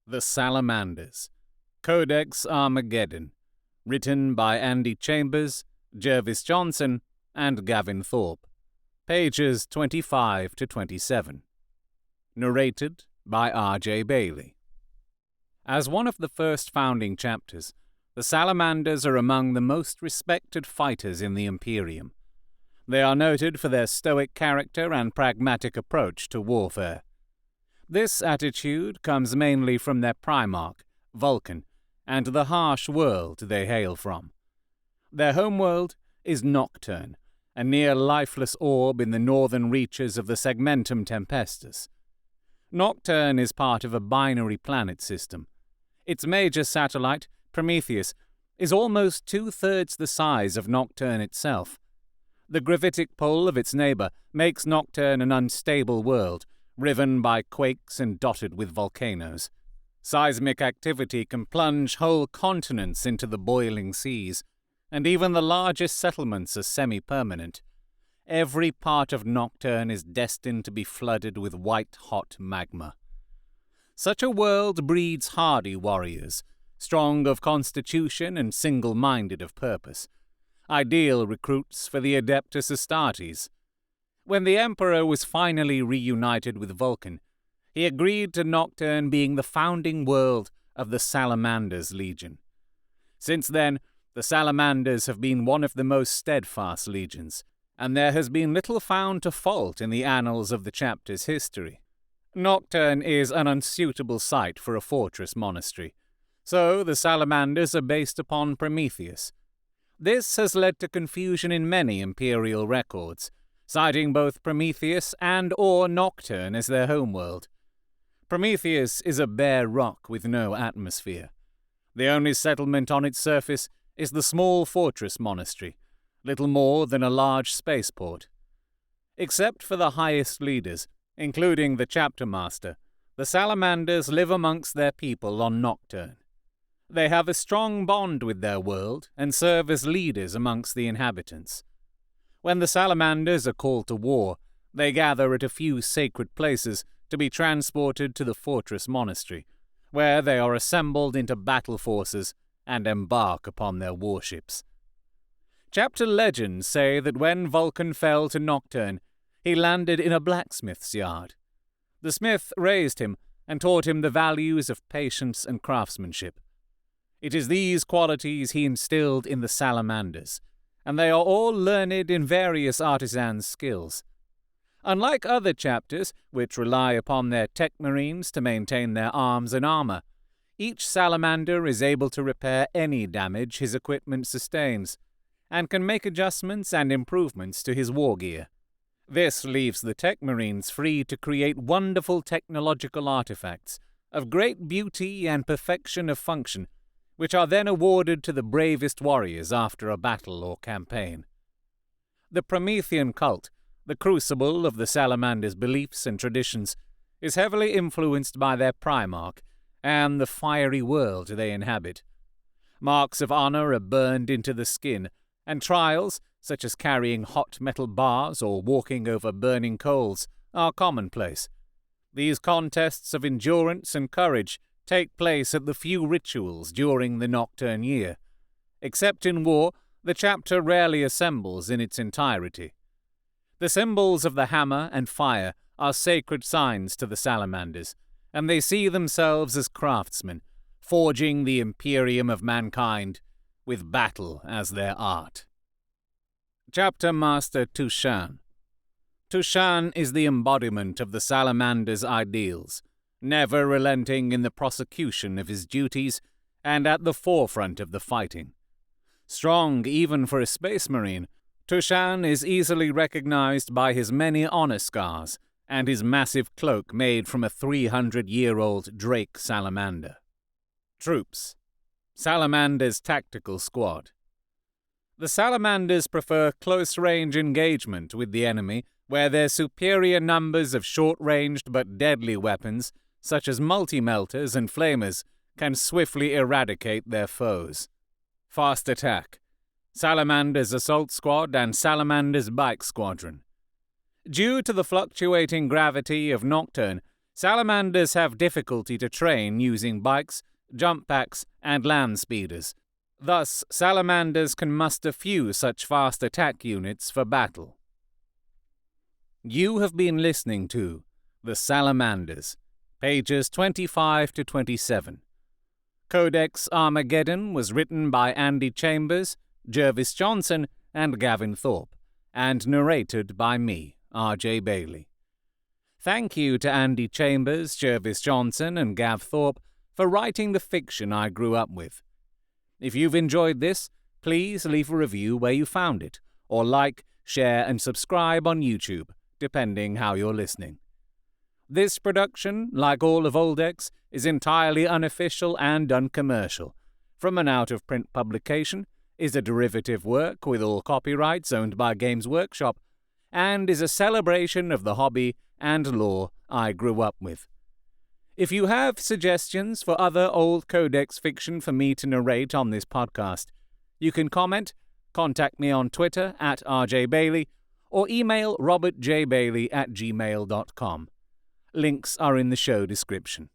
The Salamanders, Codex Armageddon, written by Andy Chambers, Jervis Johnson, and Gavin Thorpe, pages 25 to 27. Narrated by R.J. Bailey. As one of the first founding chapters, the Salamanders are among the most respected fighters in the Imperium. They are noted for their stoic character and pragmatic approach to warfare. This attitude comes mainly from their primarch, Vulcan, and the harsh world they hail from. Their homeworld is Nocturne, a near-lifeless orb in the northern reaches of the Segmentum Tempestus. Nocturne is part of a binary planet system. Its major satellite, Prometheus, is almost two-thirds the size of Nocturne itself. The gravitic pull of its neighbor makes Nocturne an unstable world, riven by quakes and dotted with volcanoes. Seismic activity can plunge whole continents into the boiling seas, and even the largest settlements are semi-permanent. Every part of Nocturne is destined to be flooded with white-hot magma. Such a world breeds hardy warriors, strong of constitution and single-minded of purpose, ideal recruits for the Adeptus Astartes. When the Emperor was finally reunited with Vulcan, he agreed to Nocturne being the founding world of the Salamanders Legion. Since then, the Salamanders have been one of the most steadfast legions, and there has been little found to fault in the annals of the chapter's history. Nocturne is an unsuitable site for a fortress monastery, so the Salamanders are based upon Prometheus. This has led to confusion in many imperial records, citing both Prometheus and/or Nocturne as their homeworld. Prometheus is a bare rock with no atmosphere. The only settlement on its surface is the small fortress monastery, little more than a large spaceport. Except for the highest leaders, including the chapter master, the Salamanders live amongst their people on Nocturne. They have a strong bond with their world and serve as leaders amongst the inhabitants. When the Salamanders are called to war, they gather at a few sacred places to be transported to the fortress monastery, where they are assembled into battle forces and embark upon their warships. Chapter legends say that when Vulcan fell to Nocturne, he landed in a blacksmith's yard. The smith raised him and taught him the values of patience and craftsmanship. It is these qualities he instilled in the Salamanders, and they are all learned in various artisan skills. Unlike other chapters, which rely upon their tech marines to maintain their arms and armor, each Salamander is able to repair any damage his equipment sustains, and can make adjustments and improvements to his war gear. This leaves the tech marines free to create wonderful technological artifacts of great beauty and perfection of function, which are then awarded to the bravest warriors after a battle or campaign. The Promethean cult, the crucible of the Salamanders' beliefs and traditions, is heavily influenced by their primarch and the fiery world they inhabit. Marks of honor are burned into the skin, and trials, such as carrying hot metal bars or walking over burning coals, are commonplace. These contests of endurance and courage take place at the few rituals during the Nocturne year. Except in war, the chapter rarely assembles in its entirety. The symbols of the hammer and fire are sacred signs to the Salamanders, and they see themselves as craftsmen, forging the Imperium of mankind, with battle as their art. Chapter Master Tushan. Tushan is the embodiment of the Salamander's ideals, never relenting in the prosecution of his duties and at the forefront of the fighting. Strong even for a space marine, Tushan is easily recognized by his many honor scars and his massive cloak made from a 300-year-old Drake salamander. Troops. Salamander's Tactical Squad. The Salamanders prefer close-range engagement with the enemy, where their superior numbers of short-ranged but deadly weapons, such as multi-melters and flamers, can swiftly eradicate their foes. Fast attack. Salamander's Assault Squad and Salamander's Bike Squadron. Due to the fluctuating gravity of Nocturne, Salamanders have difficulty to train using bikes, jump packs, and land speeders. Thus, Salamanders can muster few such fast attack units for battle. You have been listening to The Salamanders, pages 25 to 27. Codex Armageddon was written by Andy Chambers, Jervis Johnson, and Gavin Thorpe, and narrated by me, R.J. Bailey. Thank you to Andy Chambers, Jervis Johnson, and Gav Thorpe for writing the fiction I grew up with. If you've enjoyed this, please leave a review where you found it, or like, share, and subscribe on YouTube, depending how you're listening. This production, like all of Oldex, is entirely unofficial and uncommercial. From an out-of-print publication, is a derivative work with all copyrights owned by Games Workshop, and is a celebration of the hobby and lore I grew up with. If you have suggestions for other old Codex fiction for me to narrate on this podcast, you can comment, contact me on Twitter @RJBailey, or email robertjbailey@gmail.com. Links are in the show description.